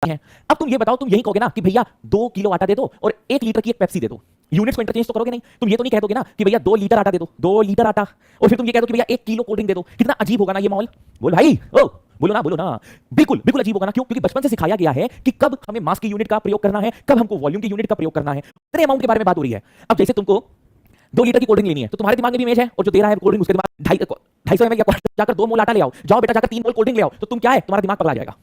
है। अब तुम ये बताओ, तुम यही कहोगे ना कि भैया 2 किलो आटा दे दो और 1 लीटर की एक पेप्सी दे दो, यूनिट्स को इंटरचेंज तो करोगे नहीं। तुम ये तो नहीं कह दोगे ना कि भैया 2 लीटर आटा दे दो, 2 लीटर आटा, और फिर तुम ये कह दो कि भैया 1 किलो कोल्ड ड्रिंक दे दो। कितना अजीब होगा ना ये माहौल। बोल भाई, ओ बोलो ना, बोलो ना। बिल्कुल बिल्कुल अजीब होगा ना। क्यों? क्योंकि बचपन से सिखाया गया है कि कब हमें मास की यूनिट का प्रयोग करना है, कब हमको वॉल्यूम की यूनिट का प्रयोग करना है। इतने अमाउंट के बारे में बात हो रही है। अब जैसे तुमको 2 लीटर की कोल्ड ड्रिंक लेनी है तो तुम्हारे दिमाग में भी इमेज है, और जो दे रहा है कोल्ड ड्रिंक उसके दिमाग 250 ml या जाकर 2 मोल आटा ले आओ, जाओ बेटा जाकर 3 मोल कोल्ड ड्रिंक ले आओ, तो तुम क्या है, तुम्हारा दिमाग पगला जाएगा।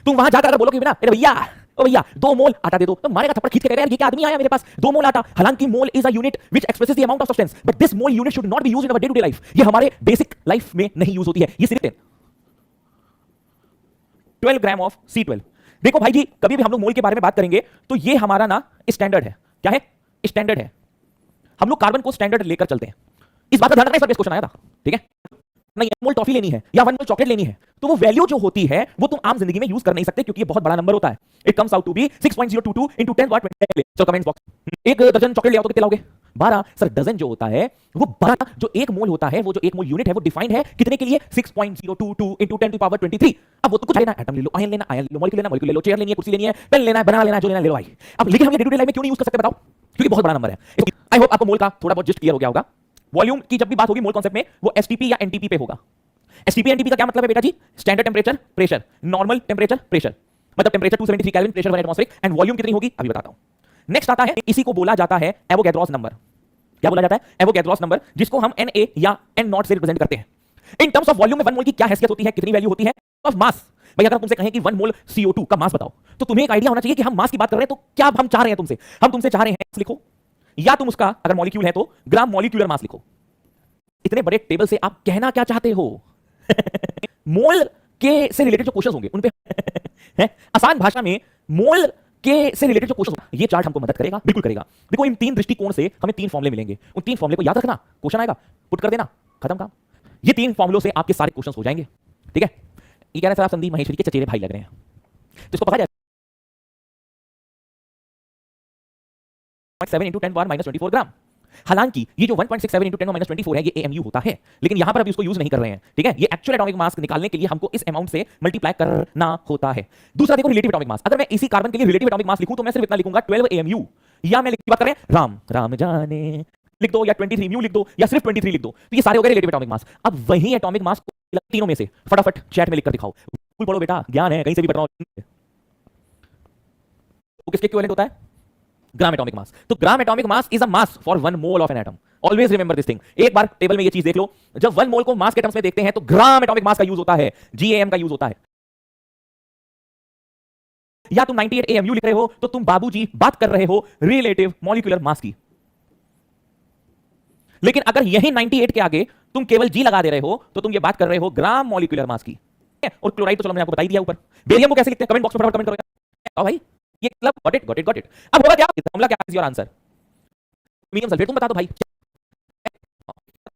तुम वहां जाकर अगर बोलोगे ना अरे भैया, ओ भैया 2 मोल आटा दे दो, तो मारेगा थप्पड़ खींच के कहेगा यार ये क्या आदमी आया मेरे पास, 2 मोल आटा। हालांकि mole is a unit which expresses the amount of substance, but this mole unit should not be used in our day to day life. ये हमारे बेसिक लाइफ में नहीं यूज होती है। ये सिर्फ 12 ग्राम ऑफ C12। देखो भाई जी, कभी भी हम लोग मोल के बारे में बात करेंगे तो ये हमारा ना स्टैंडर्ड है। क्या है? स्टैंडर्ड है। हम लोग कार्बन को स्टैंडर्ड लेकर चलते हैं। इस बात का ध्यान रखना, इस पर क्वेश्चन आया था, ठीक है? नहीं, 1 मोल टॉफी लेनी है या 1 मोल चॉकलेट लेनी है, तो वो वैल्यू जो होती है वो तुम आम जिंदगी में यूज कर नहीं सकते, क्योंकि ये बहुत बड़ा नंबर होता है। It comes out to be 6.022 into 10 वाट। चलो कमेंट्स बॉक्स, 1 दर्जन चॉकलेट ले आओ तो कितने लाओगे? 12। सर डजन जो होता है वो 12, जो 1 मोल होता है, वो जो 1 मोल यूनिट है वो डिफाइंड है कितने के लिए? 6.022 into 10 to the power 23। अब वो तो कुछ लेना, एटम ले लो, आयन लेना आयन ले लो, मॉलिक्यूल लेना मॉलिक्यूल ले लो, चेयर लेनी है कुर्सी लेनी है, पेन लेना है बना लेना है, जो लेना ले लो भाई। अब लेकिन हम ये डे टू डे लाइफ में क्यों नहीं यूज कर सकते बताओ? क्योंकि बहुत बड़ा नंबर है। आई होप आपको मोल का थोड़ा बहुत जस्ट क्लियर हो गया होगा। वॉल्यूम की जब भी बात होगी मोल कांसेप्ट में, वो एसटीपी या एनटीपी पे होगा। एसटीपी एनटीपी का क्या मतलब है बेटा जी? Standard temperature pressure, normal temperature pressure, मतलब temperature 273 kelvin, pressure 1 atmospheric, and volume कितनी होगी अभी बताता हूं। नेक्स्ट आता है, इसी को बोला जाता है एवोगैड्रोस नंबर। क्या बोला जाता है? एवोगैड्रोस नंबर, जिसको हम Na या N0 से रिप्रेजेंट करते हैं। इन टर्म्स ऑफ वॉल्यूम में 1 मोल की क्या हैसियत होती है, कितनी वैल्यू होती है? Of mass. भाई अगर तुमसे कहें कि 1 मोल CO2 का मास बताओ, तो तुम्हें एक आइडिया होना चाहिए कि हम मास की बात कर रहे हैं, तो क्या हम चाह रहे हैं तुमसे? हम तुमसे चाह रहे हैं लिखो, या तुम उसका अगर मॉलिक्यूल है तो ग्राम मॉलिक्यूलर मास लिखो। इतने बड़े टेबल से आप कहना क्या चाहते हो? मोल के से रिलेटेड जो क्वेश्चंस होंगे उन पे है आसान भाषा में, मोल के से रिलेटेड जो क्वेश्चन, ये चार्ट हमको मदद करेगा, बिल्कुल करेगा। देखो इन 3 दृष्टिकोण से हमें 3 फॉर्मूले मिलेंगे, उन 3 फॉर्मूले को याद रखना, क्वेश्चन आएगा पुट कर देना, खत्म काम। ये 3 फॉर्मूलों से आपके सारे क्वेश्चंस हो जाएंगे, ठीक है? ये कह रहे हैं सर आप संदीप माहेश्वरी के चचेरे भाई लग रहे हैं, तो इसको पकड़ा जाए 7 into 10 power minus 24 ग्राम। हालांकि ये जो 1.67 into 10 minus 24 है ये AMU होता है, लेकिन यहां पर अभी उसको यूज नहीं कर रहे हैं, ठीक है? ये एक्चुअल एटॉमिक मास निकालने के लिए हमको इस अमाउंट से मल्टीप्लाई करना होता है। दूसरा देखो रिलेटिव एटॉमिक मास, अगर मैं इसी कार्बन के लिए रिलेटिव एटॉमिक मास लिखूं तो मैं सिर्फ इतना लिखूंगा 12 AMU, या मैं बात कर रहे हैं राम राम जाने लिख दो, या 23 म्यू लिख दो, या सिर्फ 23 लिख दो, तो ये सारे हो गए रिलेटिव एटॉमिक मास। अब वही एटॉमिक मास तीनों में से फटाफट चैट में लिखकर दिखाओ। स्कूल पढ़ो बेटा, ज्ञान है, कहीं से भी पढ़ रहा हूं। तो किसके इक्विवेलेंट होता है? Gram atomic mass. तो gram atomic mass is a mass for 1 mole of an atom. Always remember this thing. एक बार टेबल में ये चीज देख लो, जब 1 मोल को मास के टर्म्स में देखते हैं तो ग्राम एटॉमिक मास का यूज होता है, GAM का यूज होता है। या तुम 98 AMU लिख रहे हो तो तुम बाबूजी बात कर रहे हो रिलेटिव मॉलिक्यूलर मास की। लेकिन अगर यही 98 के आगे तुम केवल G लगा दे रहे हो तो तुम ये बात कर रहे हो ग्राम मॉलिक्यूलर मास की। और क्लोराइड तो चलो मैंने आपको बता ही दिया ऊपर। बेरियम को कैसे लिखते हैं? कमेंट बॉक्स में फटाफट कमेंट करो भाई। ये मतलब got it got it got it. अब होगा क्या? फॉर्मूला क्या है? Your answer medium sulphate. तुम बता दो भाई।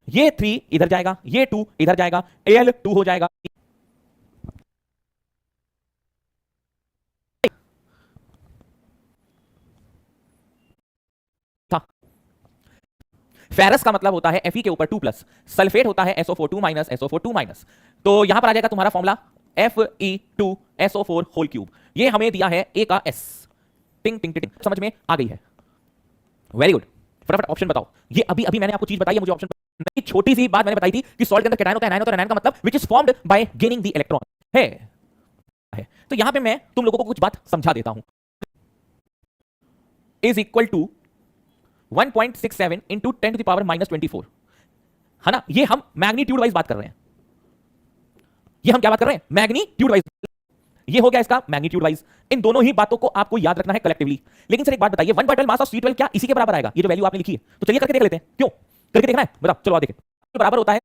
ये 3 इधर जाएगा, ये 2 इधर जाएगा, Al2 हो जाएगा। फेरस का मतलब होता है Fe के ऊपर 2+, सल्फेट होता है SO4 2-, SO4 2-। तो यहां पर आ जाएगा तुम्हारा फॉर्मूला Fe2SO4 होल क्यूब। ये हमें दिया है A का S। टिंग टिंग टिंग, समझ में आ गई है? Very good. फटाफट ऑप्शन बताओ। ये अभी अभी मैंने आपको चीज बताई है, मुझे ऑप्शन नहीं, छोटी सी बात मैंने बताई थी कि सॉल्ट के अंदर कैटायन होता है, एनायन होता है, एनायन का मतलब which is formed by gaining the electron है। तो यहां पे मैं तुम लोगों को कुछ बात समझा देता हूं। Is equal to 1.67 into 10 to the power minus 24, है ना? ये हम मैग्नीट्यूड वाइज बात कर रहे हैं। ये हम क्या बात कर रहे हैं? Magnitude wise. ये हो गया इसका मैग्नीट्यूड वाइज। इन दोनों ही बातों को आपको याद रखना है कलेक्टिवली। लेकिन सर एक बात बताइए, 1/12 मास ऑफ C12 क्या इसी के बराबर आएगा? ये जो वैल्यू आपने लिखी है, तो चलिए करके देख लेते हैं। क्यों करके देखना है? बताओ, चलो आ देखें। बराबर होता है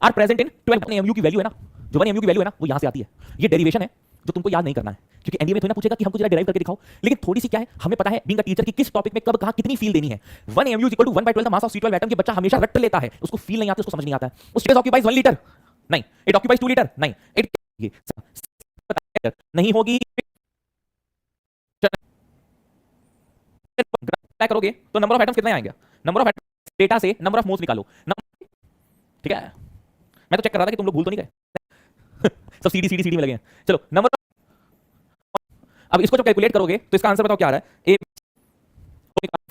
आर प्रेजेंट इन 12 AMU की वैल्यू है ना, जो 1 AMU की वैल्यू है ना, वो यहां से आती है। ये डेरिवेशन है जो तुमको याद नहीं करना है, क्योंकि एनडीए में थोड़ी ना पूछेगा कि हमको जरा डेराइव करके दिखाओ। लेकिन थोड़ी सी क्या है, हमें पता है बीइंग अ टीचर कि किस टॉपिक में कब कहां कितनी फील देनी है। 1 AMU equal to 1/12 the mass of C12 atom की बच्चा हमेशा रट लेता है, उसको फील नहीं आती, उसको समझ नहीं आता है। उस स्पेस ऑक्यूपाइज 1 लीटर नहीं, इट ऑक्यूपाइज 2 लीटर नहीं, इट नहीं होगी। करोगे तो नंबर ऑफ एटम्स कितने आएंगे? नंबर ऑफ एटम्स डेटा से नंबर ऑफ मोल्स निकालो, ठीक है? मैं तो चेक कर रहा था कि तुम लोग भूल तो नहीं गए। सब सीडी सीडी सीडी में लगे हैं। चलो नंबर अब इसको जब कैलकुलेट करोगे तो इसका आंसर बताओ क्या आ रहा है, ए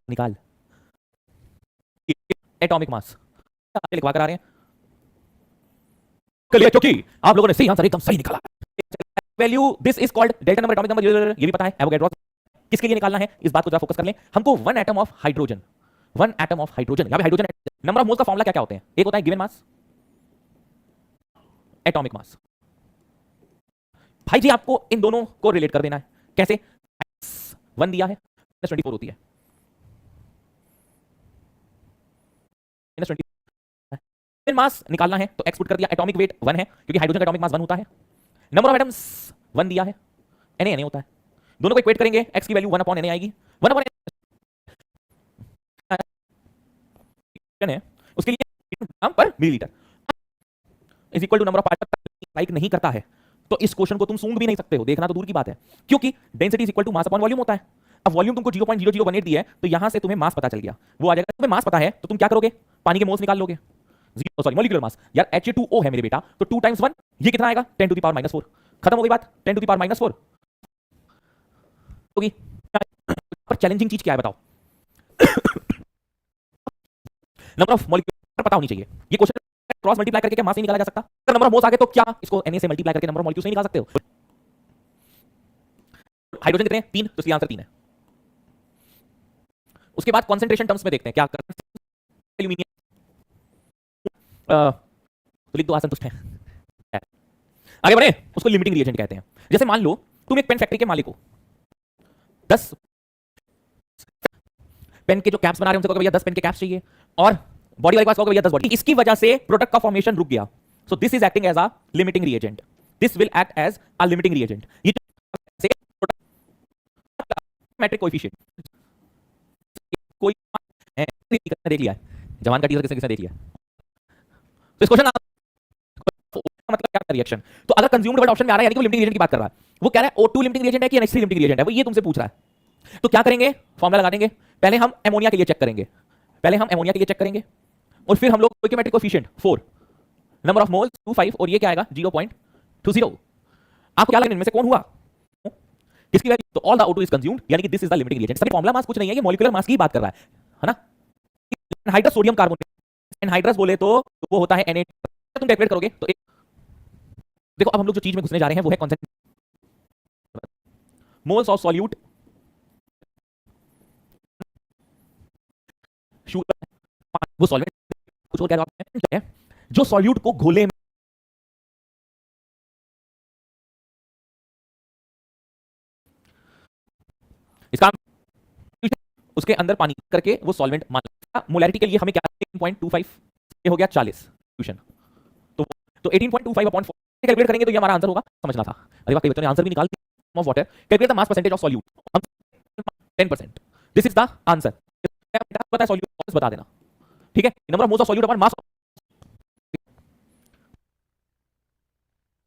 निकाल एटॉमिक मास लिखवा कर आ रहे हैं क्लियर, क्योंकि आप लोगों ने सही आंसर एकदम सही निकाला। Value this is called delta number atomic number, ये भी पता है एवोगैड्रो किसके लिए निकालना है, इस बात को जरा फोकस कर लें। हमको one atom of hydrogen, one atom of hydrogen, यहां पे हाइड्रोजन नंबर ऑफ मोल्स का फॉर्मूला क्या क्या होते हैं, एक होता है गिवन मास, एटॉमिक मास। भाई जी आपको इन दोनों को रिलेट कर देना है, कैसे, 1 दिया है 24 होती है, मास निकालना है तो एक्स पुट कर दिया, एटॉमिक वेट 1 है क्योंकि हाइड्रोजन का एटॉमिक मास 1 होता है, नंबर ऑफ एटम्स 1 दिया है, Na होता है, दोनों को इक्वेट करेंगे एक्स की वैल्यू 1/Na आएगी, 1/Na है उसके लिए ग्राम पर millilitre is equal to number of particles like नहीं करता है तो इस क्वेश्चन को तुम सूंघ भी नहीं सकते हो, देखना तो दूर की बात है, क्योंकि density is equal to mass upon volume होता है। अब वॉल्यूम तुमको 0.0018 दिया है तो यहां से तुम्हें मास पता चल गया, वो आ जाएगा, तुम्हें मास पता है तो तुम क्या करोगे, पानी के मोल्स निकाल लोगे, सॉरी मॉलिक्यूलर मास, यार H2O है मेरे बेटा, तो 2 × 1 ये कितना आएगा 10 टू द पावर -4, खत्म हो गई बात, 10 टू द पावर -4 होगी। पर चैलेंजिंग चीज क्या है बताओ, नंबर ऑफ मॉलिक्यूल पता होनी चाहिए, ये क्वेश्चन क्रॉस मल्टीप्लाई करके क्या मास नहीं निकाला जा सकता, अगर नंबर ऑफ मोल्स आ गए तो क्या इसको Na से मल्टीप्लाई करके नंबर ऑफ मॉलिक्यूल्स नहीं निकाल सकते हो। हाइड्रोजन कितने हैं 3, तो इसलिए आंसर 3 है। उसके बाद कंसंट्रेशन टर्म्स में देखते हैं क्या करते हैं, एल्यूमिनियम तो लिख दो असंतुष्ट है, आगे बढ़े, उसको लिमिटिंग रिएजेंट कहते हैं। जैसे मान लो तुम एक पेन फैक्ट्री के मालिक हो, 10 पेन के जो कैप्स बना रहे हैं उनसे कहोगे भैया 10 पेन के कैप्स चाहिए, और बॉडी वाले के पास कहोगे भैया 10 बॉडी, इसकी वजह से प्रोडक्ट का फॉर्मेशन रुक गया, so this is acting as a limiting reagent, this will act as a limiting reagent. ये मैट्रिक कोएफिशिएंट कोई देख लिया है, जवान का टीचर किसने किसने देख लिया, तो इस क्वेश्चन मतलब क्या रिएक्शन, तो अगर कंज्यूम्ड वर्ड ऑप्शन में आ रहा है यानी कि वो लिमिटिंग रिएजेंट की बात कर रहा है, वो कह रहा है O2 लिमिटिंग रिएजेंट है कि NH3 लिमिटिंग रिएजेंट है, वो ये तुमसे पूछ रहा है। तो क्या करेंगे, फॉर्मूला लगा देंगे, पहले हम अमोनिया के लिए चेक करेंगे, पहले हम अमोनिया के लिए चेक करेंगे, और फिर हम लोग stoichiometric coefficient 4, number of moles 25, और ये क्या आएगा 0.20। आपको क्या लगता है इनमें से कौन हुआ, किसकी वैल्यू, तो all the O2 is consumed, यानी कि this is the limiting reagent. सभी फॉर्मूला मास कुछ नहीं है, ये मॉलिक्यूलर मास की बात कर रहा है ना। एनहाइड्रस सोडियम कार्बोनेट, एनहाइड्रस बोले तो वो होता है Na, तुम कैलकुलेट करोगे तो देखो अब हम लोग जो चीज में घुसने जा रहे हैं वो है concentration, moles of solute sugar, वो सॉल्वेंट कुछ और कह रहा है, जो सॉल्यूट को घोले में इसका उसके अंदर पानी करके वो सॉल्वेंट मान लिया, मोलैरिटी के लिए हमें क्या 18.25 ये हो गया 40 सॉल्यूशन, तो 18.25 अपॉन 4 कैलकुलेट करेंगे तो ये हमारा आंसर होगा, समझना था। अरे वाह, कई बच्चों ने आंसर भी निकाल दिया, of water calculate the mass percentage of solute 10%, this is the answer, पता है सॉल्यूट बता देना, ठीक है, number of moles of solute upon mass